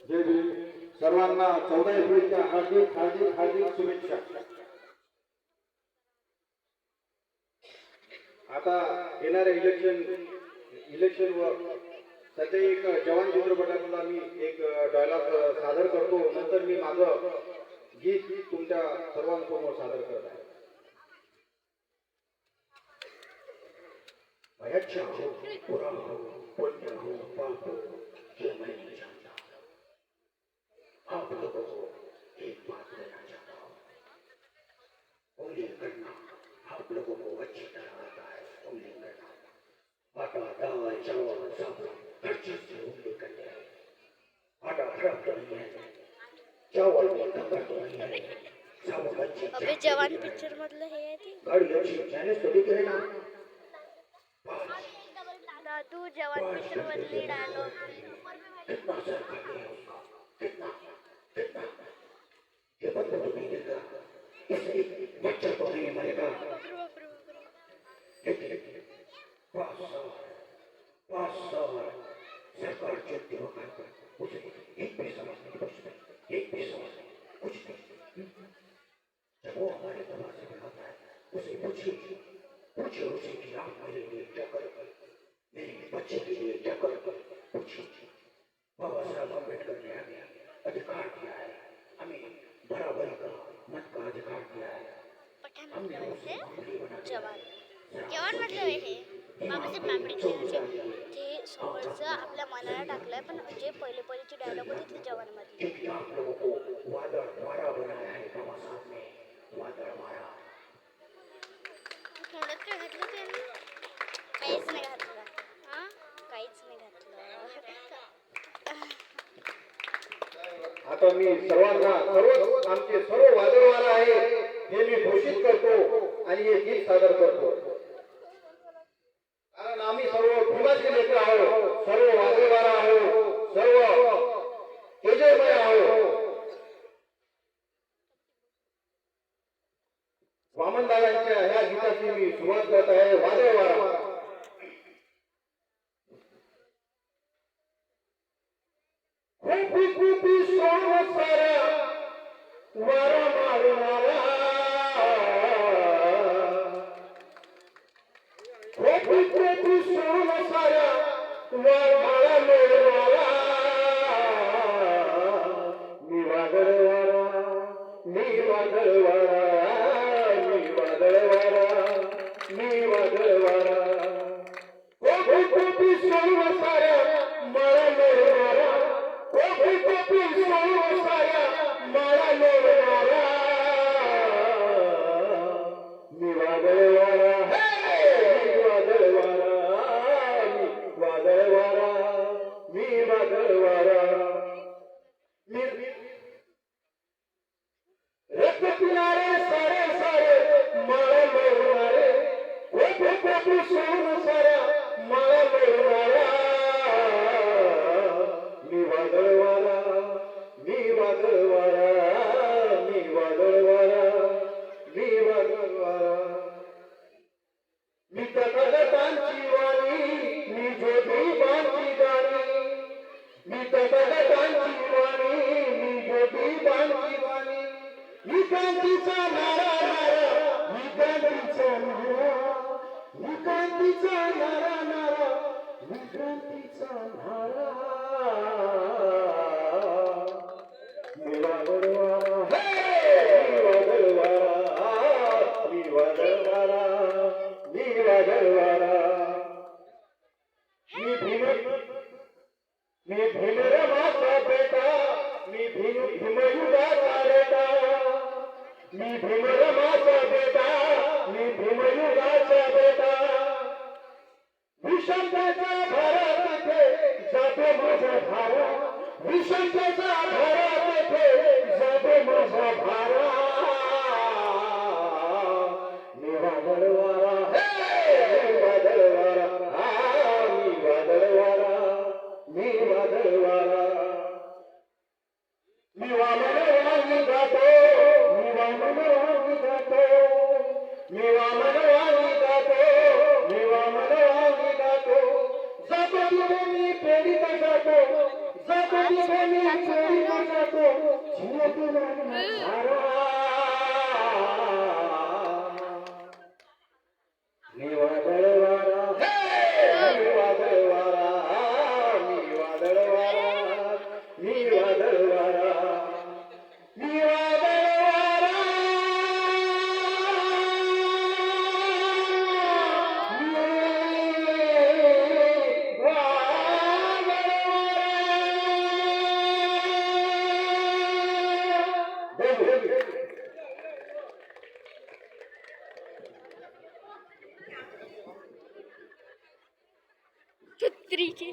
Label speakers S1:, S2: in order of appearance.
S1: जय भीम. सर्वांना 14 एप्रिलच्या हार्दिक हार्दिक हार्दिक शुभेच्छा. आता येणाऱ्या इलेक्शन वर सध्या एक जवान चित्रपटातला मी एक डायलॉग सादर करतो. नंतर मी माझं गीत तुमच्या सर्वांसमोर सादर करत आहे. अच्छा हो बुरा हो पुण्य हो पाप हो ये मैं नहीं जानता. आप लोगों को एक बात कहना चाहता हूँ. उंगली करना आप लोगों को अच्छी तरह आता है. उंगली करना आटा दाल चावल सब हर चीज से उंगली करते हैं. आटा खराब तो नहीं है, चावल में तंबर तो नहीं है, सब अच्छी.
S2: अबे जवान पिक्चर मधलं हे आहे ते
S1: गाड़ी अच्छी मैंने तो दिखे ना.
S2: दादू जवान पिक्चर मधली डायलॉग.
S1: कितना सर खाते हैं उसका, कितना कितना ये बंद तो नहीं देगा. इससे बच्चा तो नहीं मरेगा. पाँच साल सरकार चलती होकर उसे एक भी समझ नहीं बचता, एक भी समझ नहीं कुछ नहीं. जब वो हमारे दरवाजे पर आता है उसे पूछिए उसे कि आप मेरे लिए क्या करोगे, मेरे बच्चे के लिए क्या करोगे. पूछिए. बाबा साहब अम्बेडकर ने हमें अधिकार दिया है, हमें बराबरी का मत का अधिकार दिया है. हमने उसे
S2: जवान जवान म्हटलं हे बाबासाहेब आंबेडकर ते समोरचं आपल्या मनाला टाकलंय. पण जे पहिलेची डायलॉग होती ते जवान मधली.
S1: क्योंकि आप लोगों को वादळ बनाया है बाबा साहब ने. वादळ मारा
S2: थोडंच काय घातलं त्यांनी? काहीच नाही घातलं. हा काहीच नाही घातलं.
S1: आता मी सर्वांना आमचे सर्व वादळवाला आहे हे मी घोषित करतो आणि हे गीत सादर करतो. कारण आम्ही सर्व भीमाचे लेकर आहोत, सर्व वादळवाला आहोत, सर्व तेजमय आहोत. वामनदादांच्या ह्या गीताची मी सुरुवात करत आहे. वादळवाला. खूपी सोन सारा वारा मारणारा, खूपी सोन सारा वारा लोळणारा. मी वादळवारा, मी वादळवारा, मी वादळवारा, मी वादळवारा. खूपी सोन सारा मला लोळणारा, खूपी सोन सारा मला लोळणारा. मी वादळवारा, मी वादळवारा, मी वादळवारा, मी वादळवारा. मी रक्त पिणारे सारे सारे मला लोळणारे, खूपी सोन सारा मला लोळणारा. मी वादळवारा, मी वादळवारा, मी वादळवारा, मी वादळवारा. मी तटगटांची वाणी, मी ज्योतिबांची गाणी. मी तटगटांची वाणी, मी ज्योतिबांची वाणी. मी क्रांतीचा नारा नारा, मी क्रांतीचा नारा, मी क्रांतीचा नारा नारा, मी क्रांतीचा नारा. मी वादळवारा, मी वादळवारा, मी वादळवारा, मी वादळवारा. मी भीमरमाचा बेटा, मी भीमयुगाचा बेटा. मी भीमरमाचा बेटा, मी भीमयुगाचा बेटा. विषमतेचा भारा तेथे जातो माझा भारा, विषमतेचा भारा तेथे जातो माझा भारा. मी वादळवारा, मी वादळवारा, मी वादळवारा, मी वादळवारा. मी वामनवाणी गातो, मी वामनवाणी गातो, मी वामनवाणी गातो, मी वामनवाणी गातो. जातो तिथे मी फेरीत जातो जातो तिथे मी फेरीत जातो झिलकी लागणार सारा मी वादळ वारा मी वादळ वारा मी वादळ वारा मी वादळ वारा मी वादळ वारा
S2: छत्रीची